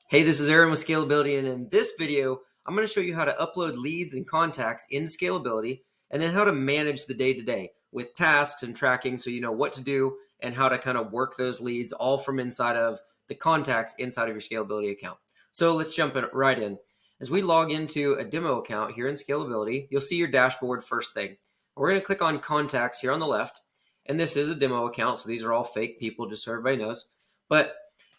Hey, this is Aaron with Scalability, and in this video, I'm going to show you how to upload leads and contacts into Scalability, and then how to manage the day-to-day with tasks and tracking so you know what to do and how to kind of work those leads all from inside of the contacts inside of your Scalability account. So let's jump right in. As we log into a demo account here in Scalability, you'll see your dashboard first thing. We're going to click on contacts here on the left, and this is a demo account, so these are all fake people, just so everybody knows. But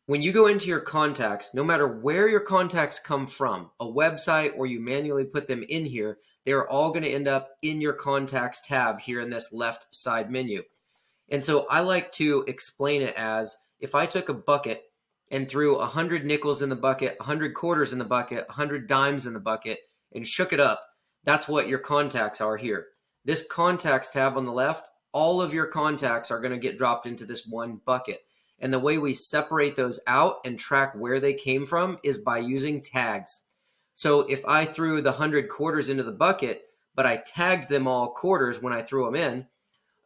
when you go into your contacts, no matter where your contacts come from, a website or you manually put them in here, they're all going to end up in your contacts tab here in this left side menu. And so I like to explain it as if I took a bucket and threw 100 nickels in the bucket, 100 quarters in the bucket, 100 dimes in the bucket, and shook it up, that's what your contacts are here. This contacts tab on the left, all of your contacts are going to get dropped into this one bucket. And the way we separate those out and track where they came from is by using tags. So if I threw the 100 quarters into the bucket, but I tagged them all quarters when I threw them in,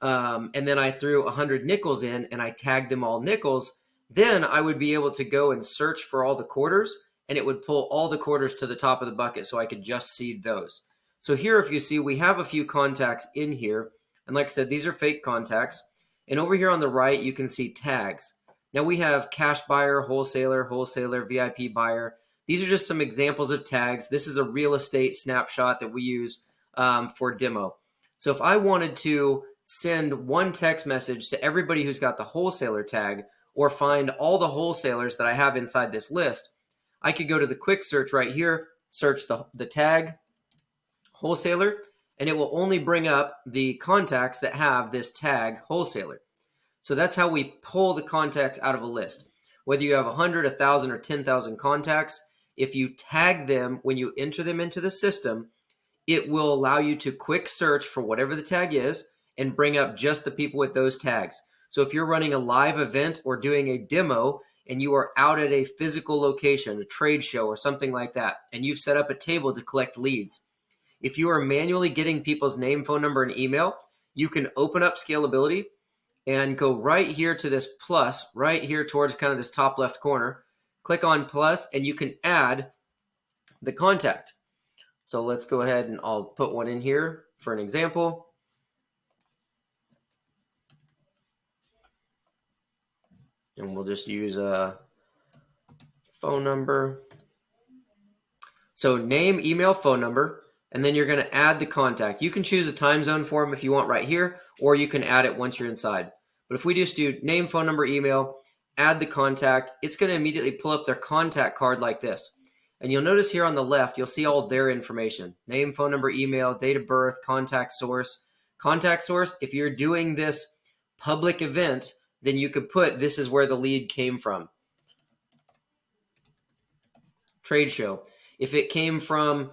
and then I threw 100 nickels in and I tagged them all nickels, then I would be able to go and search for all the quarters, and it would pull all the quarters to the top of the bucket so I could just see those. So here, if you see, we have a few contacts in here. And like I said, these are fake contacts. And over here on the right, you can see tags. Now we have cash buyer, wholesaler, VIP buyer. These are just some examples of tags. This is a real estate snapshot that we use for demo. So if I wanted to send one text message to everybody who's got the wholesaler tag or find all the wholesalers that I have inside this list, I could go to the quick search right here, search the tag wholesaler, and it will only bring up the contacts that have this tag wholesaler. So that's how we pull the contacts out of a list. Whether you have 100, 1,000, or 10,000 contacts, if you tag them when you enter them into the system, it will allow you to quick search for whatever the tag is and bring up just the people with those tags. So if you're running a live event or doing a demo and you are out at a physical location, a trade show or something like that, and you've set up a table to collect leads, if you are manually getting people's name, phone number, and email, you can open up Scalability and go right here to this plus, right here towards kind of this top left corner. Click on plus, and you can add the contact. So let's go ahead and I'll put one in here for an example. And we'll just use a phone number. So name, email, phone number, and then you're going to add the contact. You can choose a time zone for them if you want right here, or you can add it once you're inside. But if we just do name, phone number, email, add the contact, it's going to immediately pull up their contact card like this. And you'll notice here on the left, you'll see all their information: name, phone number, email, date of birth, contact source. Contact source, if you're doing this public event, then you could put this is where the lead came from. Trade show. If it came from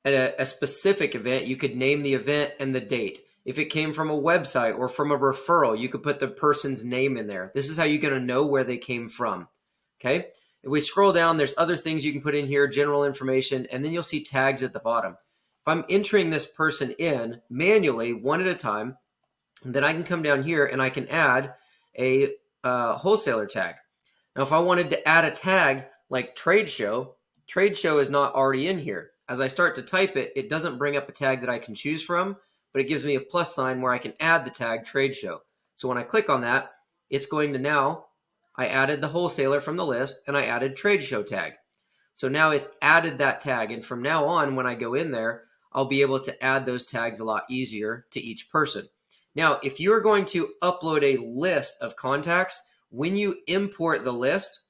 a specific event, you could name the event and the date. If it came from a website or from a referral, you could put the person's name in there. This is how you're going to know where they came from. Okay. If we scroll down, there's other things you can put in here, general information, and then you'll see tags at the bottom. If I'm entering this person in manually, one at a time, then I can come down here and I can add a wholesaler tag. Now, if I wanted to add a tag like trade show is not already in here. As I start to type it, it doesn't bring up a tag that I can choose from, but it gives me a plus sign where I can add the tag trade show. So when I click on that, it's going to now, I added the wholesaler from the list and I added trade show tag. So now it's added that tag. And from now on, when I go in there, I'll be able to add those tags a lot easier to each person. Now, if you're going to upload a list of contacts, when you import the list,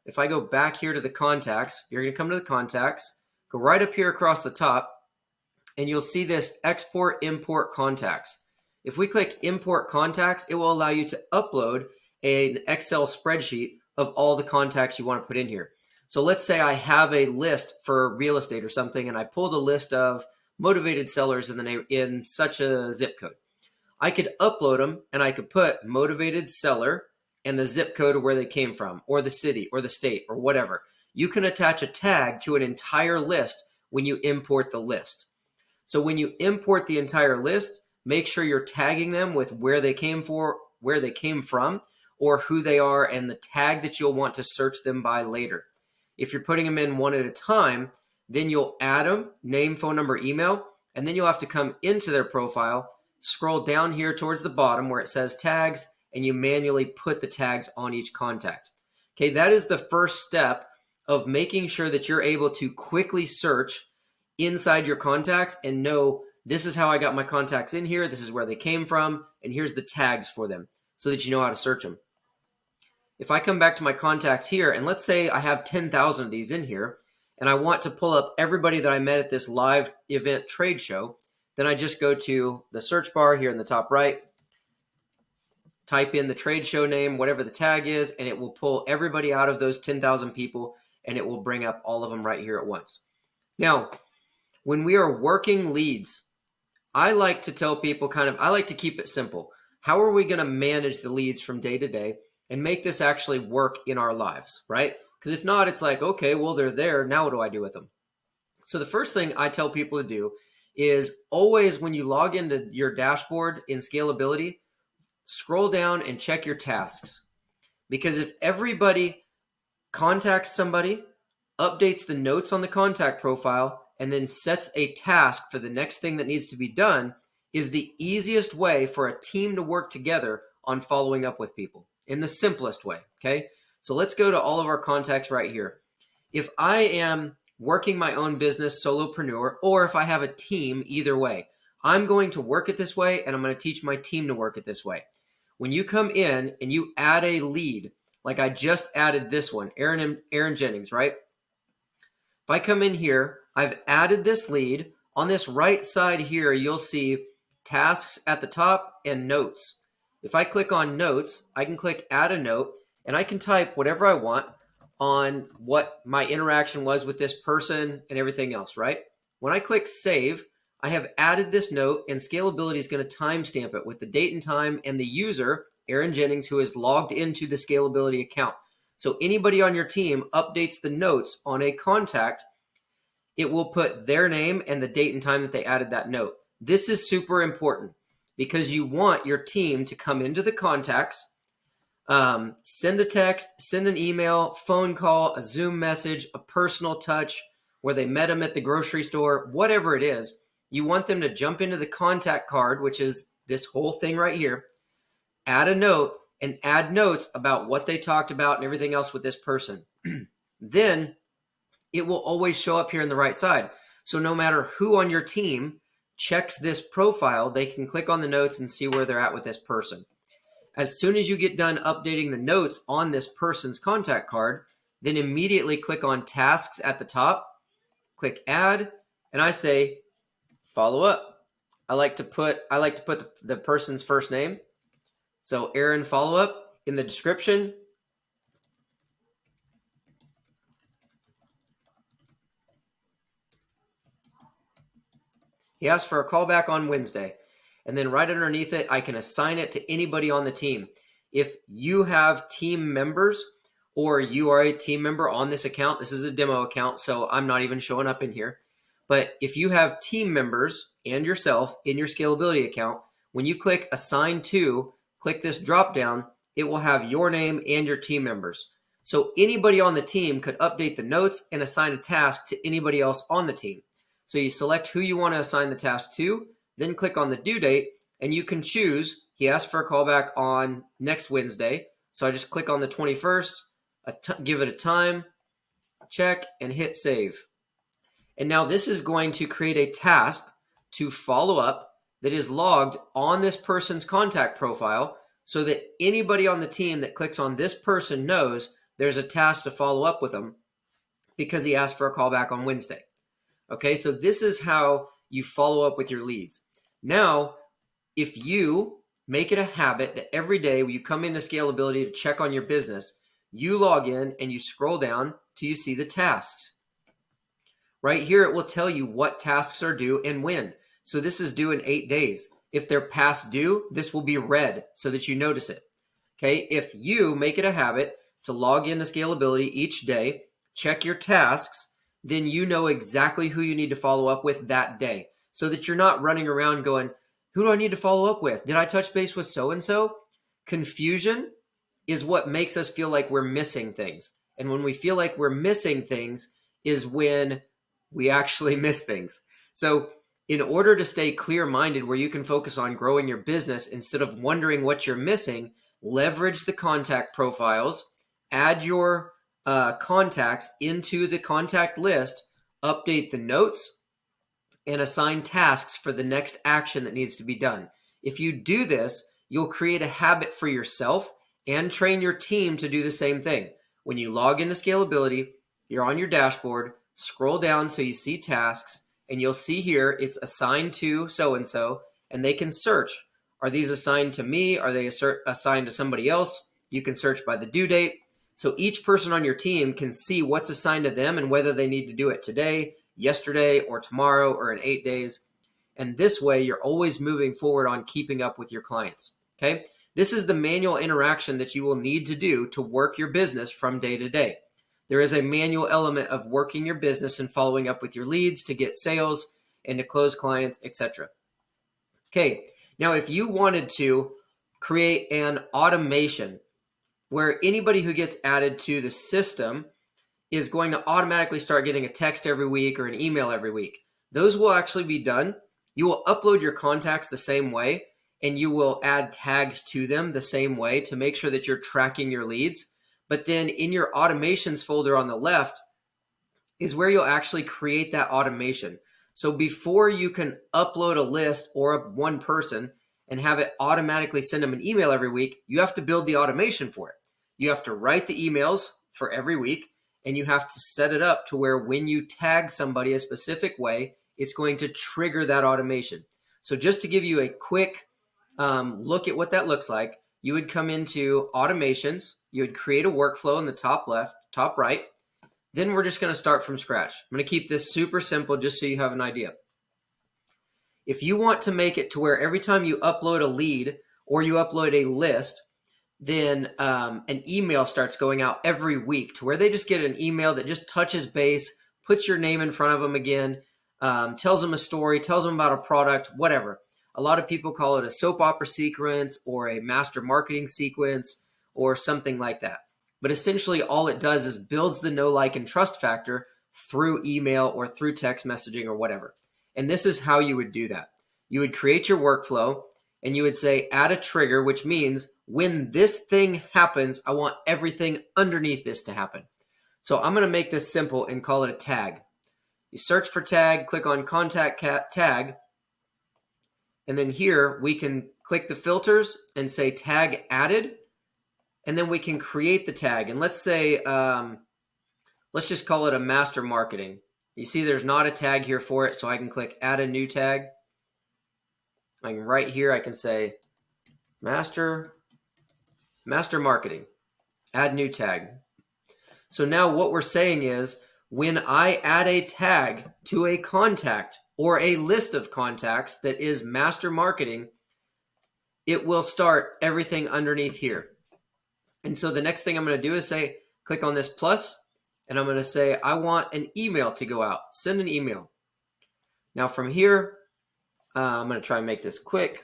if I go back here to the contacts, you're going to come to the contacts, go right up here across the top, and you'll see this export import contacts. If we click import contacts, it will allow you to upload an Excel spreadsheet of all the contacts you want to put in here. So let's say I have a list for real estate or something, and I pulled a list of motivated sellers in such a zip code. I could upload them and I could put motivated seller and the zip code of where they came from, or the city or the state or whatever. You can attach a tag to an entire list when you import the list. So when you import the entire list, make sure you're tagging them with where they came from, or who they are and the tag that you'll want to search them by later. If you're putting them in one at a time, then you'll add them, name, phone number, email, and then you'll have to come into their profile, scroll down here towards the bottom where it says tags, and you manually put the tags on each contact. Okay, that is the first step of making sure that you're able to quickly search inside your contacts and know this is how I got my contacts in here, this is where they came from, and here's the tags for them so that you know how to search them. If I come back to my contacts here, and let's say I have 10,000 of these in here, and I want to pull up everybody that I met at this live event trade show, then I just go to the search bar here in the top right, type in the trade show name, whatever the tag is, and it will pull everybody out of those 10,000 people, and it will bring up all of them right here at once. Now, when we are working leads, I like to tell people I like to keep it simple. How are we going to manage the leads from day to day and make this actually work in our lives, right? Because if not, it's like, okay, well, they're there. Now what do I do with them? So the first thing I tell people to do is always when you log into your dashboard in Scalability, scroll down and check your tasks. Because if everybody contacts somebody, updates the notes on the contact profile, and then sets a task for the next thing that needs to be done, is the easiest way for a team to work together on following up with people in the simplest way, okay? So let's go to all of our contacts right here. If I am working my own business, solopreneur, or if I have a team, either way, I'm going to work it this way, and I'm going to teach my team to work it this way. When you come in and you add a lead, like I just added this one, Aaron Jennings, right? If I come in here, I've added this lead. On this right side here, you'll see tasks at the top and notes. If I click on notes, I can click add a note, and I can type whatever I want on what my interaction was with this person and everything else, right? When I click save, I have added this note, and Scalability is going to timestamp it with the date and time and the user, Aaron Jennings, who is logged into the Scalability account. So anybody on your team updates the notes on a contact, it will put their name and the date and time that they added that note. This is super important because you want your team to come into the contacts, send a text, send an email, phone call, a Zoom message, a personal touch where they met them at the grocery store, whatever it is. You want them to jump into the contact card, which is this whole thing right here, add a note, and add notes about what they talked about and everything else with this person. Then it will always show up here on the right side. So no matter who on your team checks this profile, they can click on the notes and see where they're at with this person. As soon as you get done updating the notes on this person's contact card, then immediately click on tasks at the top, click add, and I say follow up. I like to put the person's first name. So Aaron follow up in the description. He asked for a callback on Wednesday. And then right underneath it, I can assign it to anybody on the team. If you have team members or you are a team member on this account, this is a demo account, so I'm not even showing up in here. But if you have team members and yourself in your Scalability account, when you click assign to, click this drop down, it will have your name and your team members. So anybody on the team could update the notes and assign a task to anybody else on the team. So you select who you want to assign the task to, then click on the due date, and you can choose. He asked for a callback on next Wednesday. So I just click on the 21st, give it a time, check, and hit save. And now this is going to create a task to follow up that is logged on this person's contact profile so that anybody on the team that clicks on this person knows there's a task to follow up with them because he asked for a callback on Wednesday. Okay, so this is how you follow up with your leads. Now, if you make it a habit that every day when you come into Scalability to check on your business, you log in and you scroll down till you see the tasks. Right here, it will tell you what tasks are due and when. So this is due in 8 days. If they're past due, this will be red so that you notice it. Okay, if you make it a habit to log into Scalability each day, check your tasks, then you know exactly who you need to follow up with that day so that you're not running around going, who do I need to follow up with? Did I touch base with so-and-so? Confusion is what makes us feel like we're missing things. And when we feel like we're missing things is when we actually miss things. So in order to stay clear-minded where you can focus on growing your business instead of wondering what you're missing, leverage the contact profiles, add your contacts into the contact list, update the notes, and assign tasks for the next action that needs to be done. If you do this, you'll create a habit for yourself and train your team to do the same thing. When you log into Scalability, you're on your dashboard, scroll down so you see tasks, and you'll see here it's assigned to so-and-so, and they can search. Are these assigned to me? Are they assigned to somebody else? You can search by the due date. So each person on your team can see what's assigned to them and whether they need to do it today, yesterday, or tomorrow, or in 8 days. And this way, you're always moving forward on keeping up with your clients. Okay? This is the manual interaction that you will need to do to work your business from day to day. There is a manual element of working your business and following up with your leads to get sales and to close clients, etc. Okay, now if you wanted to create an automation where anybody who gets added to the system is going to automatically start getting a text every week or an email every week, those will actually be done. You will upload your contacts the same way, and you will add tags to them the same way to make sure that you're tracking your leads. But then in your automations folder on the left is where you'll actually create that automation. So before you can upload a list or one person and have it automatically send them an email every week, you have to build the automation for it. You have to write the emails for every week, and you have to set it up to where when you tag somebody a specific way, it's going to trigger that automation. So just to give you a quick look at what that looks like, you would come into automations, you would create a workflow in the top left, top right. Then we're just going to start from scratch. I'm going to keep this super simple just so you have an idea. If you want to make it to where every time you upload a lead or you upload a list, then an email starts going out every week to where they just get an email that just touches base, puts your name in front of them again, tells them a story, tells them about a product, whatever. A lot of people call it a soap opera sequence or a master marketing sequence or something like that. But essentially all it does is builds the know, like, and trust factor through email or through text messaging or whatever. And this is how you would do that. You would create your workflow and you would say add a trigger, which means when this thing happens, I want everything underneath this to happen. So I'm going to make this simple and call it a tag. You search for tag, click on contact tag, and then here we can click the filters and say tag added, and then we can create the tag. And let's say, let's just call it a master marketing. You see there's not a tag here for it, so I can click add a new tag. I can right here, I can say master marketing, add new tag. So now what we're saying is when I add a tag to a contact or a list of contacts that is master marketing, it will start everything underneath here. And so the next thing I'm going to do is say, click on this plus, and I'm going to say, I want an email to go out. Send an email. Now from here, I'm going to try and make this quick.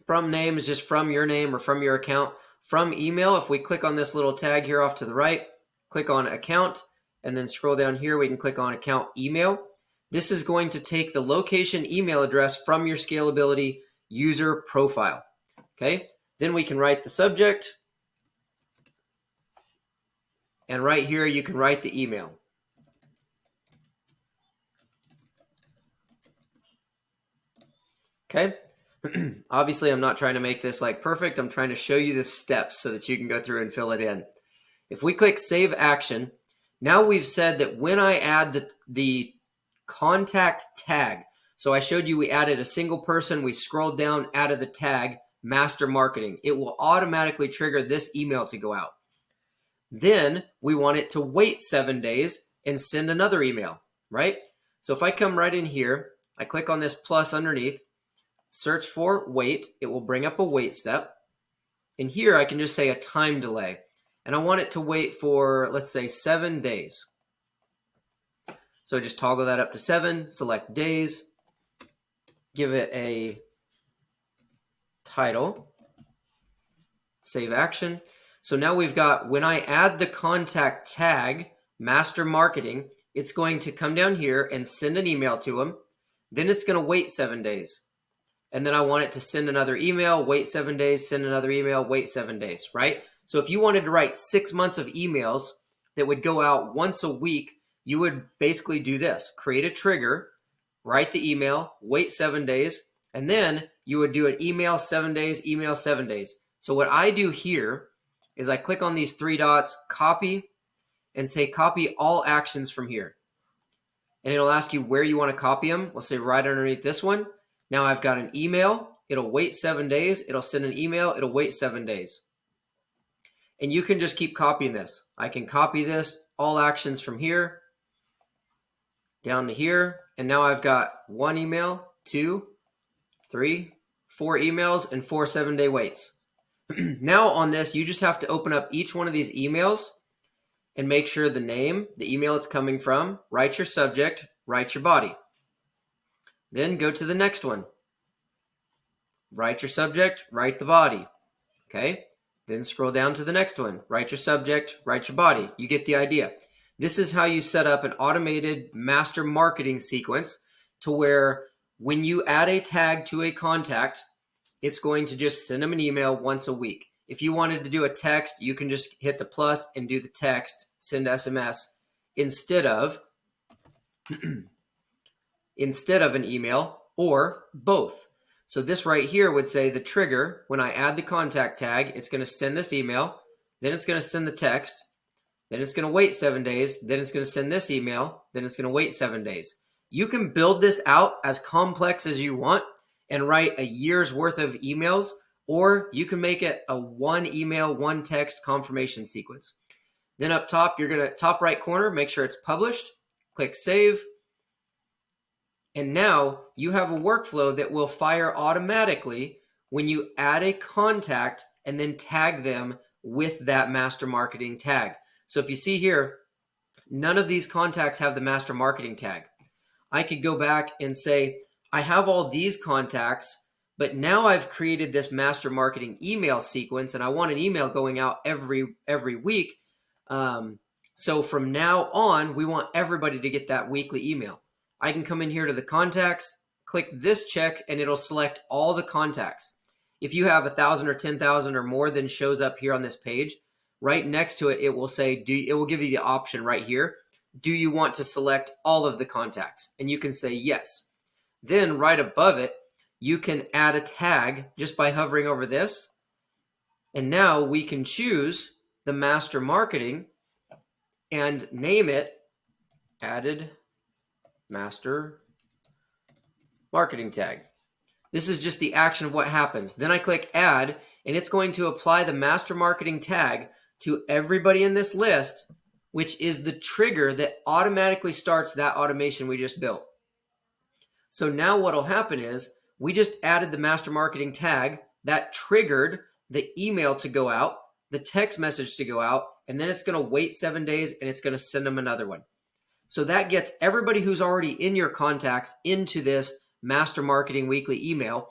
From name is just from your name or from your account. From email, if we click on this little tag here off to the right, click on account, and then scroll down here, we can click on account email. This is going to take the location email address from your Scalability user profile. Okay, then we can write the subject, and right here you can write the email. Okay, obviously I'm not trying to make this like perfect. I'm trying to show you the steps so that you can go through and fill it in. If we click save action, now we've said that when I add the contact tag, so I showed you we added a single person, we scrolled down, added the tag master marketing, it will automatically trigger this email to go out. Then we want it to wait 7 days and send another email, right? So if I come right in here, I click on this plus underneath, search for wait, it will bring up a wait step. And here I can just say a time delay. And I want it to wait for, let's say, 7 days. So just toggle that up to 7, select days, give it a title. save action. So now we've got, when I add the contact tag, master marketing, it's going to come down here and send an email to them. Then it's going to wait 7 days. And then I want it to send another email, wait 7 days, send another email, wait 7 days, right? So if you wanted to write 6 months of emails that would go out once a week, you would basically do this: create a trigger, write the email, wait 7 days, and then you would do an email 7 days, email 7 days. So what I do here is I click on these 3 dots, copy, and say copy all actions from here. And it'll ask you where you want to copy them. We'll say right underneath this one. Now I've got an email. It'll wait 7 days. It'll send an email. It'll wait 7 days. And you can just keep copying this. I can copy this, all actions from here down to here. And now I've got 1 email, 2, 3, 4 emails, and 4 7-day waits. Now on this, you just have to open up each one of these emails and make sure the name, the email it's coming from, write your subject, write your body. Then go to the next one. Write your subject, write the body. Okay? Then scroll down to the next one. Write your subject, write your body. You get the idea. This is how you set up an automated master marketing sequence to where when you add a tag to a contact, it's going to just send them an email once a week. If you wanted to do a text, you can just hit the plus and do the text, send SMS instead of an email, or both. So this right here would say the trigger, when I add the contact tag, it's going to send this email, then it's going to send the text, then it's going to wait 7 days, then it's going to send this email, then it's going to wait 7 days. You can build this out as complex as you want and write a year's worth of emails, or you can make it a 1 email, 1 text confirmation sequence. Then up top, you're going to top right corner, make sure it's published, click save. And now you have a workflow that will fire automatically when you add a contact and then tag them with that master marketing tag. So if you see here, none of these contacts have the master marketing tag. I could go back and say, I have all these contacts, but now I've created this master marketing email sequence and I want an email going out every week. So from now on, we want everybody to get that weekly email. I can come in here to the contacts, click this check, and it'll select all the contacts. If you have 1,000 or 10,000 or more than shows up here on this page, right next to it, it will say, it will give you the option right here. Do you want to select all of the contacts? And you can say yes. Then right above it, you can add a tag just by hovering over this. And now we can choose the master marketing and name it added master marketing tag. This is just the action of what happens. Then I click add, and it's going to apply the master marketing tag to everybody in this list, which is the trigger that automatically starts that automation we just built. So now what will happen is we just added the master marketing tag that triggered the email to go out, the text message to go out, and then it's going to wait 7 days and it's going to send them another one. So that gets everybody who's already in your contacts into this master marketing weekly email.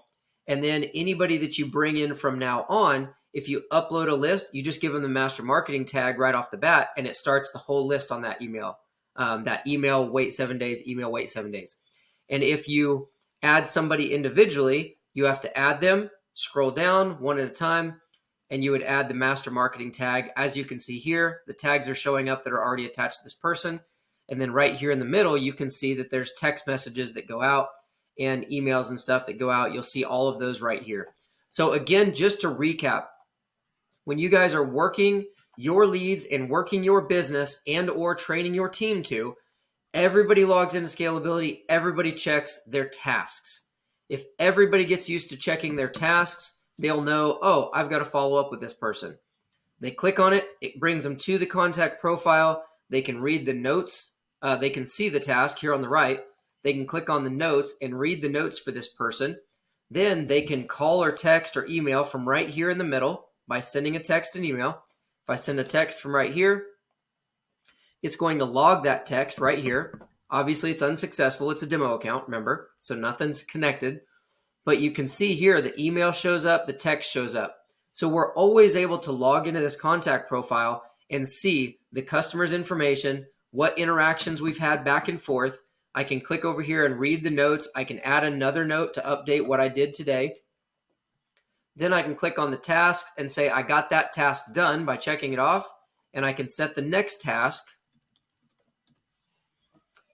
And then anybody that you bring in from now on, if you upload a list, you just give them the master marketing tag right off the bat, and it starts the whole list on that email. That email, wait 7 days, email, wait 7 days. And if you add somebody individually, you have to add them, scroll down one at a time, and you would add the master marketing tag. As you can see here, the tags are showing up that are already attached to this person. And then right here in the middle, you can see that there's text messages that go out and emails and stuff that go out. You'll see all of those right here. So again, just to recap, when you guys are working your leads and working your business and or training your team to, everybody logs into Scalability, everybody checks their tasks. If everybody gets used to checking their tasks, they'll know, oh, I've got to follow up with this person. They click on it, it brings them to the contact profile. They can read the notes. They can see the task here on the right. They can click on the notes and read the notes for this person. Then they can call or text or email from right here in the middle by sending a text and email. If I send a text from right here, it's going to log that text right here. Obviously, it's unsuccessful. It's a demo account, remember, so nothing's connected. But you can see here the email shows up, the text shows up. So we're always able to log into this contact profile and see the customer's information, what interactions we've had back and forth. I can click over here and read the notes. I can add another note to update what I did today. Then I can click on the task and say I got that task done by checking it off. And I can set the next task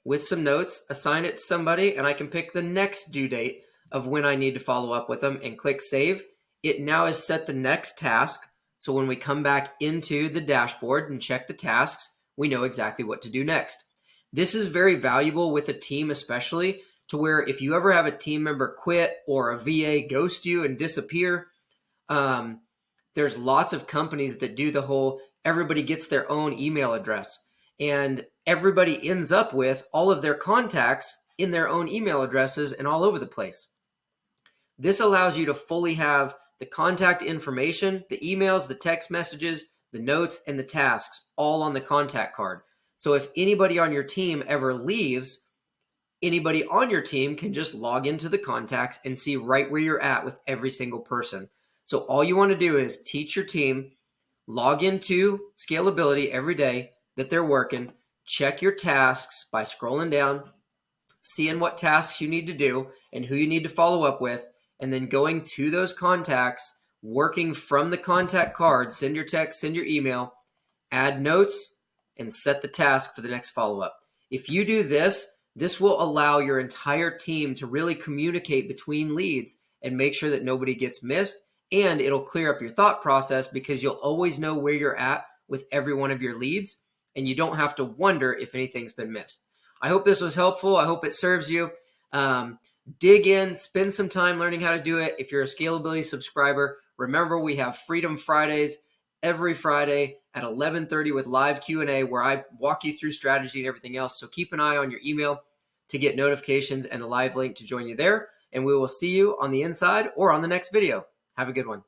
with some notes, assign it to somebody, and I can pick the next due date of when I need to follow up with them and click save. It now has set the next task. So when we come back into the dashboard and check the tasks, we know exactly what to do next. This is very valuable with a team, especially to where if you ever have a team member quit or a VA ghost you and disappear, there's lots of companies that do the whole everybody gets their own email address, and everybody ends up with all of their contacts in their own email addresses and all over the place. This allows you to fully have the contact information, the emails, the text messages, the notes, and the tasks all on the contact card. So if anybody on your team ever leaves, anybody on your team can just log into the contacts and see right where you're at with every single person. So all you want to do is teach your team, log into Scalability every day that they're working, check your tasks by scrolling down, seeing what tasks you need to do and who you need to follow up with, and then going to those contacts, working from the contact card, send your text, send your email, add notes, and set the task for the next follow-up. If you do this, this will allow your entire team to really communicate between leads and make sure that nobody gets missed, and it'll clear up your thought process because you'll always know where you're at with every one of your leads, and you don't have to wonder if anything's been missed. I hope this was helpful. I hope it serves you. Dig in, spend some time learning how to do it. If you're a Scalability subscriber, remember we have Freedom Fridays every Friday at 11:30 with live Q&A where I walk you through strategy and everything else. So keep an eye on your email to get notifications and a live link to join you there. And we will see you on the inside or on the next video. Have a good one.